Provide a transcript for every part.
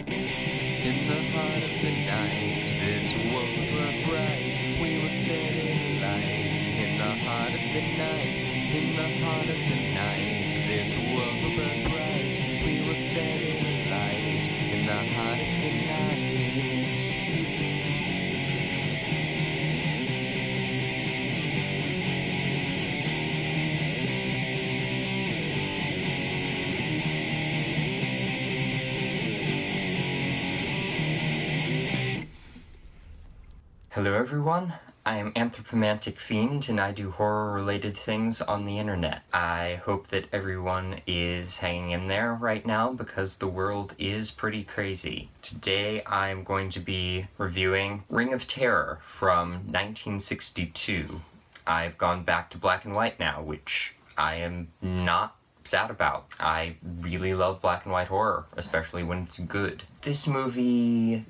In the heart of the night, this world will burn bright. We will set it alight. In the heart of the night, in the heart of the night, this world will burn bright. We will set it alight. In the heart of the night. Hello everyone, I am Anthropomantic Fiend and I do horror-related things on the internet. I hope that everyone is hanging in there right now because the world is pretty crazy. Today I'm going to be reviewing Ring of Terror from 1962. I've gone back to black and white now, which I am not sad about. I really love black and white horror, especially when it's good. This movie,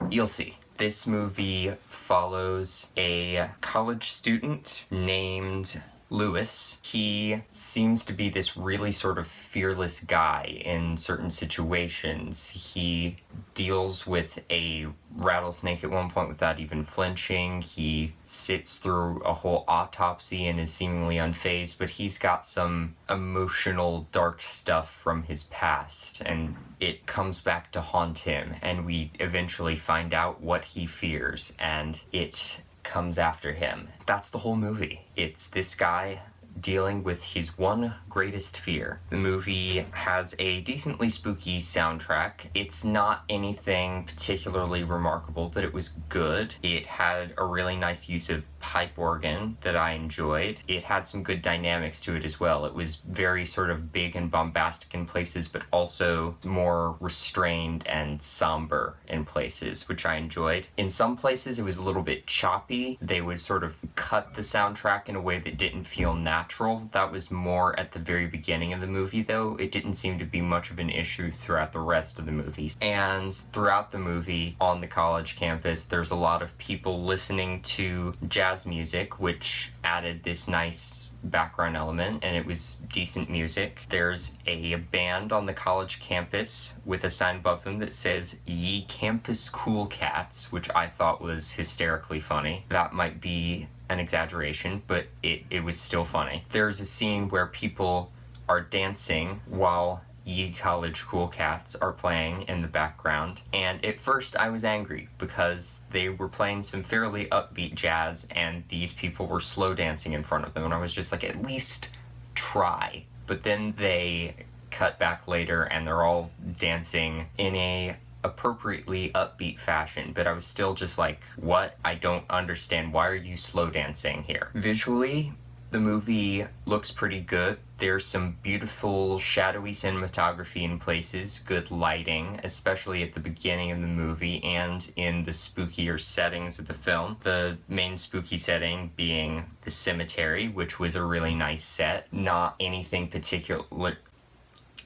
you'll see. This movie follows a college student named Lewis. He seems to be this really sort of fearless guy in certain situations. He deals with a rattlesnake at one point without even flinching. He sits through a whole autopsy and is seemingly unfazed, but he's got some emotional dark stuff from his past, and it comes back to haunt him, and we eventually find out what he fears, and it comes after him. That's the whole movie. It's this guy dealing with his one greatest fear. The movie has a decently spooky soundtrack. It's not anything particularly remarkable, but it was good. It had a really nice use of pipe organ that I enjoyed. It had some good dynamics to it as well. It was very sort of big and bombastic in places, but also more restrained and somber in places, which I enjoyed. In some places, it was a little bit choppy. They would sort of cut the soundtrack in a way that didn't feel natural. That was more at the very beginning of the movie, though. It didn't seem to be much of an issue throughout the rest of the movie. And throughout the movie, on the college campus, there's a lot of people listening to jazz music, which added this nice background element, and it was decent music. There's a band on the college campus with a sign above them that says "Ye Campus Cool Cats," which I thought was hysterically funny. That might be an exaggeration, but it was still funny. There's a scene where people are dancing while Ye College Cool Cats are playing in the background, and at first I was angry because they were playing some fairly upbeat jazz and these people were slow dancing in front of them, and I was just like, at least try. But then they cut back later and they're all dancing in a appropriately upbeat fashion, but I was still just like, what? I don't understand. Why are you slow dancing here? Visually, the movie looks pretty good. There's some beautiful shadowy cinematography in places, good lighting, especially at the beginning of the movie and in the spookier settings of the film. The main spooky setting being the cemetery, which was a really nice set. Not anything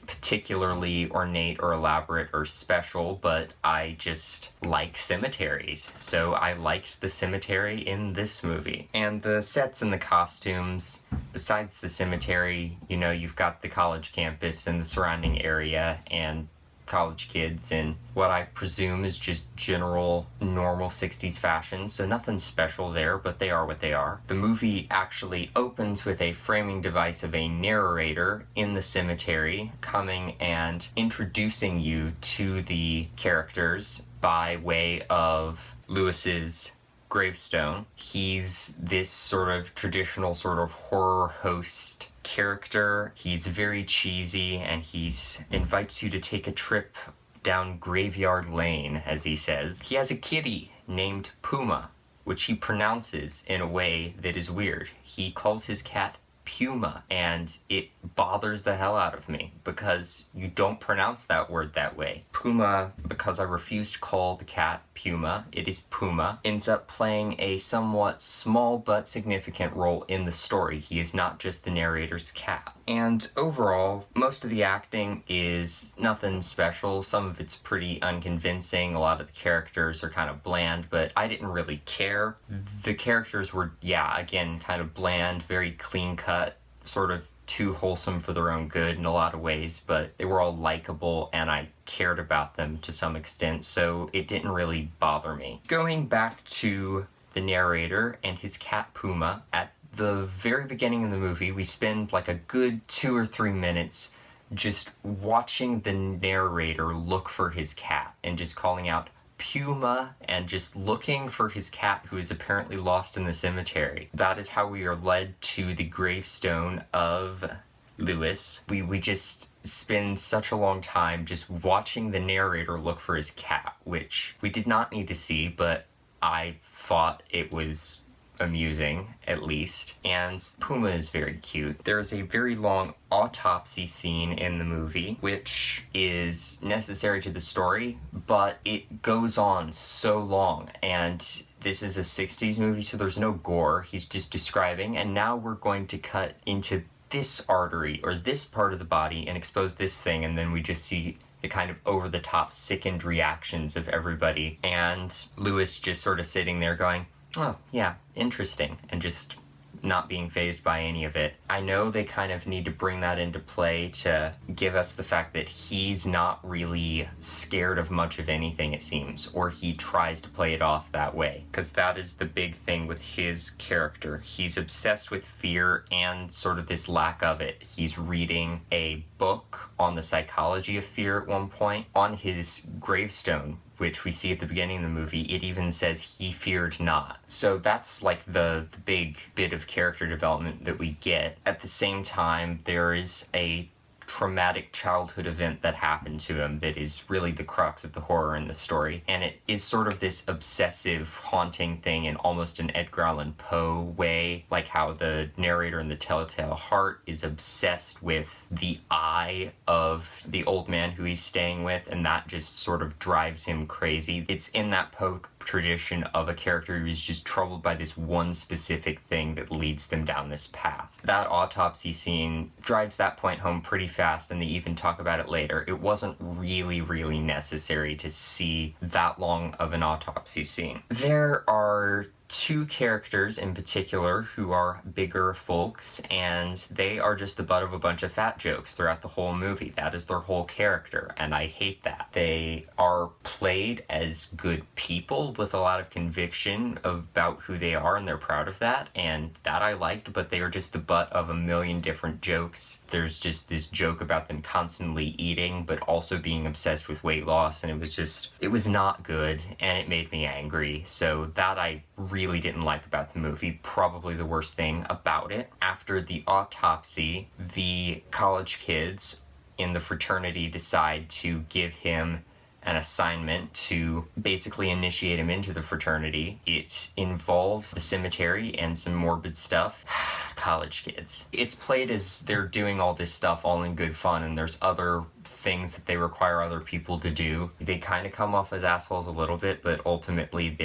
particularly ornate or elaborate or special, but I just like cemeteries, so I liked the cemetery in this movie. And the sets and the costumes, besides the cemetery, you know, you've got the college campus and the surrounding area and college kids and what I presume is just general normal 60s fashion, so nothing special there, but they are what they are. The movie actually opens with a framing device of a narrator in the cemetery coming and introducing you to the characters by way of Lewis's gravestone. He's this sort of traditional sort of horror host character. He's very cheesy and he's invites you to take a trip down Graveyard Lane, as he says. He has a kitty named Puma, which he pronounces in a way that is weird. He calls his cat Puma, and it bothers the hell out of me because you don't pronounce that word that way. Puma, because I refuse to call the cat Puma, it is Puma, ends up playing a somewhat small but significant role in the story. He is not just the narrator's cat. And overall, most of the acting is nothing special. Some of it's pretty unconvincing. A lot of the characters are kind of bland, but I didn't really care. The characters were, again, kind of bland, very clean-cut, sort of too wholesome for their own good in a lot of ways, but they were all likable and I cared about them to some extent, so it didn't really bother me. Going back to the narrator and his cat Puma, at the very beginning of the movie, we spend like a good 2 or 3 minutes just watching the narrator look for his cat and just calling out Puma and just looking for his cat who is apparently lost in the cemetery. That is how we are led to the gravestone of Lewis. We just spend such a long time just watching the narrator look for his cat, which we did not need to see, but I thought it was amusing, at least. And Puma is very cute. There is a very long autopsy scene in the movie, which is necessary to the story, but it goes on so long, and this is a 60s movie, so there's no gore. He's just describing, and now we're going to cut into this artery or this part of the body and expose this thing, and then we just see the kind of over-the-top sickened reactions of everybody, and Lewis just sort of sitting there going, oh, yeah, interesting, and just not being fazed by any of it. I know they kind of need to bring that into play to give us the fact that he's not really scared of much of anything, it seems, or he tries to play it off that way, because that is the big thing with his character. He's obsessed with fear and sort of this lack of it. He's reading a book on the psychology of fear at one point. On his gravestone, which we see at the beginning of the movie, it even says he feared not. So that's like the big bit of character development that we get. At the same time, there is a traumatic childhood event that happened to him that is really the crux of the horror in the story, and it is sort of this obsessive, haunting thing in almost an Edgar Allan Poe way, like how the narrator in The Telltale Heart is obsessed with the eye of the old man who he's staying with, and that just sort of drives him crazy. It's in that Poe tradition of a character who is just troubled by this one specific thing that leads them down this path. That autopsy scene drives that point home pretty fast, and they even talk about it later. It wasn't really necessary to see that long of an autopsy scene. There are two characters in particular who are bigger folks, and they are just the butt of a bunch of fat jokes throughout the whole movie. That is their whole character, and I hate that. They are played as good people with a lot of conviction about who they are, and they're proud of that, and that I liked, but they are just the butt of a million different jokes. There's just this joke about them constantly eating, but also being obsessed with weight loss, and it was not good, and it made me angry, so that I really didn't like about the movie. Probably the worst thing about it. After the autopsy, the college kids in the fraternity decide to give him an assignment to basically initiate him into the fraternity. It involves the cemetery and some morbid stuff. College kids. It's played as they're doing all this stuff all in good fun, and there's other things that they require other people to do. They kind of come off as assholes a little bit, but ultimately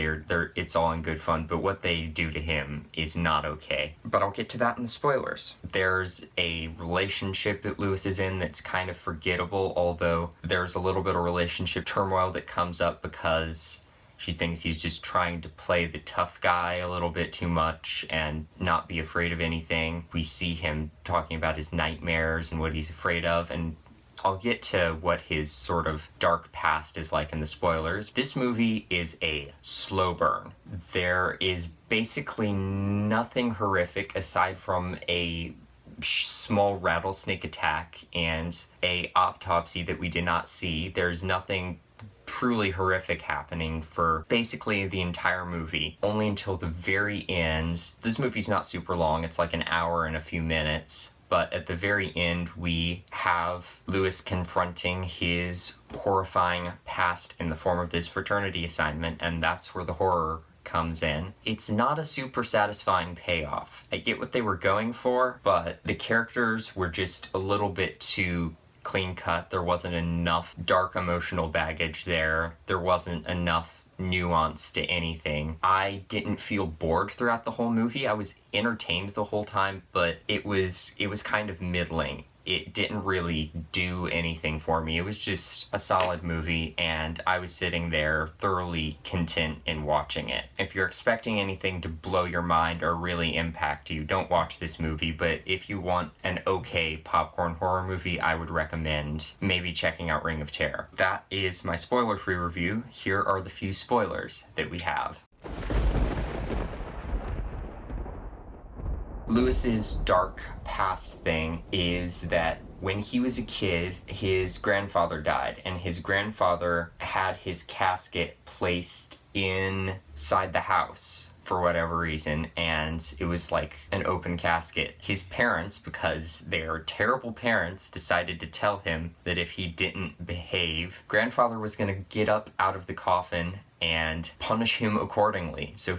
it's all in good fun. But what they do to him is not okay. But I'll get to that in the spoilers. There's a relationship that Lewis is in that's kind of forgettable, although there's a little bit of relationship turmoil that comes up because she thinks he's just trying to play the tough guy a little bit too much and not be afraid of anything. We see him talking about his nightmares and what he's afraid of, and I'll get to what his sort of dark past is like in the spoilers. This movie is a slow burn. There is basically nothing horrific aside from a small rattlesnake attack and a autopsy that we did not see. There's nothing truly horrific happening for basically the entire movie, only until the very end. This movie's not super long, it's like an hour and a few minutes. But at the very end, we have Lewis confronting his horrifying past in the form of this fraternity assignment, and that's where the horror comes in. It's not a super satisfying payoff. I get what they were going for, but the characters were just a little bit too clean cut. There wasn't enough dark emotional baggage there. There wasn't enough nuance to anything. I didn't feel bored throughout the whole movie. I was entertained the whole time, but it was kind of middling. it didn't really do anything for me. It was just a solid movie, and I was sitting there thoroughly content in watching it. If you're expecting anything to blow your mind or really impact you, don't watch this movie, but if you want an okay popcorn horror movie, I would recommend maybe checking out Ring of Terror. That is my spoiler-free review. Here are the few spoilers that we have. Lewis's dark past thing is that when he was a kid, his grandfather died, and his grandfather had his casket placed inside the house for whatever reason, and it was like an open casket. His parents, because they are terrible parents, decided to tell him that if he didn't behave, grandfather was gonna get up out of the coffin and punish him accordingly. So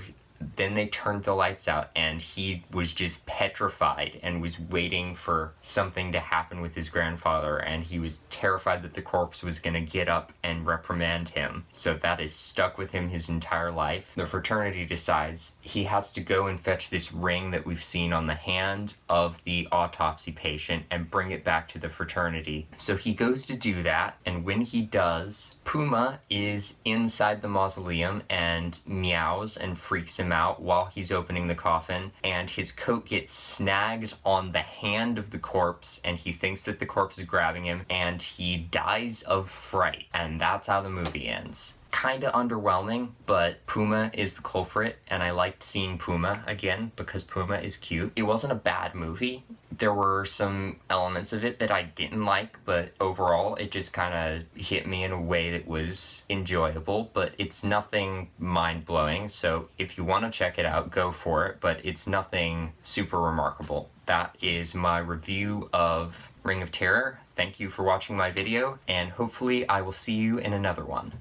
then they turned the lights out, and he was just petrified and was waiting for something to happen with his grandfather, and he was terrified that the corpse was going to get up and reprimand him. So that is stuck with him his entire life. The fraternity decides he has to go and fetch this ring that we've seen on the hand of the autopsy patient and bring it back to the fraternity. So he goes to do that, and when he does, Puma is inside the mausoleum and meows and freaks him out while he's opening the coffin, and his coat gets snagged on the hand of the corpse, and he thinks that the corpse is grabbing him, and he dies of fright, and that's how the movie ends. Kinda underwhelming, but Puma is the culprit, and I liked seeing Puma again because Puma is cute. It wasn't a bad movie. There were some elements of it that I didn't like, but overall it just kind of hit me in a way that was enjoyable, but it's nothing mind-blowing, so if you want to check it out, go for it, but it's nothing super remarkable. That is my review of Ring of Terror. Thank you for watching my video, and hopefully I will see you in another one.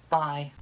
Bye.